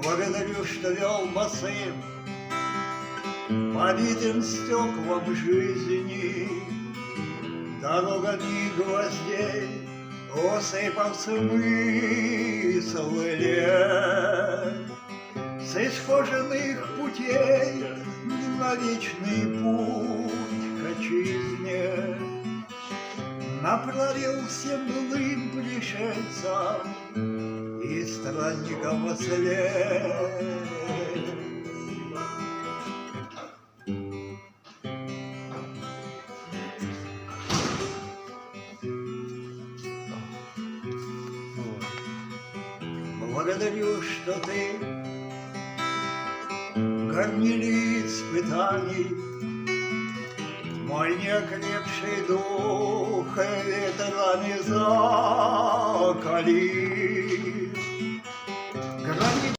Благодарю, что вел босым по битым стеклам жизни, дорогами гвоздей осыпал смысл лет. С исхоженных путей на вечный путь к отчизне направил всем былым пришельцам и странникам во след. Благодарю, что ты горнили испытаний мой неокрепший дух ветрами закали.